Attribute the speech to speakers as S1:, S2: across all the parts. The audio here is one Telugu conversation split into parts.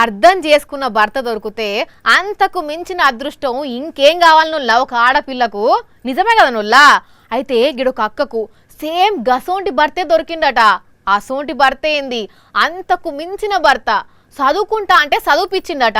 S1: అర్థం చేసుకున్న భర్త దొరికితే అంతకు మించిన అదృష్టం ఇంకేం కావాలి నువ్వులా ఒక ఆడపిల్లకు. నిజమే కదా నువ్వులా. అయితే గిడొక అక్కకు సేమ్ గసోంటి భర్తే దొరికిందట. అసోంటి భర్త ఏంది, అంతకు మించిన భర్త. చదువుకుంటా అంటే చదువుపిచ్చిందట.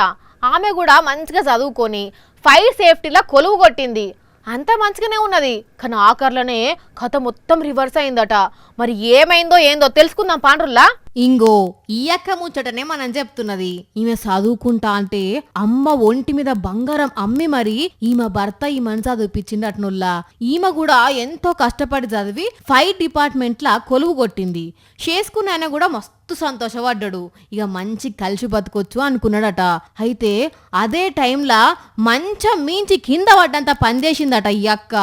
S1: ఆమె కూడా మంచిగా చదువుకొని ఫైర్ సేఫ్టీలా కొలువు కొట్టింది. అంత మంచిగానే ఉన్నది. కానీ ఆఖర్లోనే కథ మొత్తం రివర్స్ అయిందట. మరి ఏమైందో ఏందో తెలుసుకుందాం పాండ్రుల్లా.
S2: ఇంగో ఈ అక్క ముచ్చటనే మనం చెప్తున్నది. ఈమె చదువుకుంటా అంటే అమ్మ ఒంటి మీద బంగారం అమ్మి మరి ఈమె భర్త ఈమెను చదివిపించింది అట్నుల్లా. ఈమె కూడా ఎంతో కష్టపడి చదివి ఫైర్ డిపార్ట్మెంట్ లా కొలువు కొట్టింది. చేసుకున్న ఆయన కూడా మస్తు సంతోషపడ్డాడు. ఇక మంచి కలిసి బతుకొచ్చు అనుకున్నాడట. అయితే అదే టైంలా మంచం మించి కింద పడ్డంత పనిచేసిందట ఈ అక్క.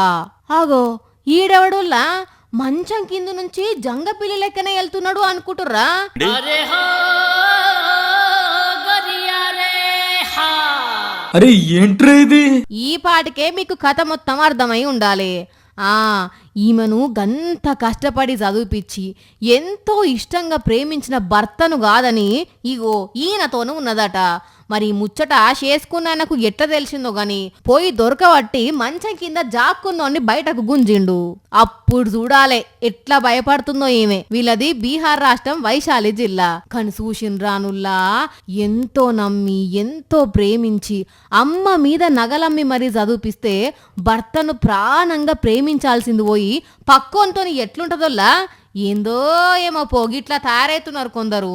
S2: ఆగో ఈడెవడుల్లా మంచం కింద నుంచి జంగపిల్లి లెక్కనే వెళ్తున్నాడు అనుకుంటుర్రా?
S3: అరే ఏంట్రా ఇది?
S2: ఈ పాటికే మీకు కథ మొత్తం అర్థమై ఉండాలి. ఈమెను గంత కష్టపడి చదివిపిచ్చి ఎంతో ఇష్టంగా ప్రేమించిన భర్తను కాదని ఇగో ఈయనతోనూ ఉన్నదట. మరి ముచ్చట చేసుకున్నాయనకు ఎట్లా తెలిసిందో గాని పోయి దొరకబట్టి మంచం కింద జాక్కున్నోన్ని బయటకు గుంజిండు. అప్పుడు చూడాలే ఎట్లా భయపడుతుందో ఈమె. వీళ్ళది బీహార్ రాష్ట్రం వైశాలి జిల్లా. కానీ చూసిండ్రానుల్లా ఎంతో నమ్మి ఎంతో ప్రేమించి అమ్మ మీద నగలమ్మి మరీ చదివిపిస్తే భర్తను ప్రాణంగా ప్రేమించాల్సింది పోయి పక్కోంతోని ఎట్లుంటదోల్లా ఏందో ఏమో పోగిట్లా తయారైతున్నారు కొందరు.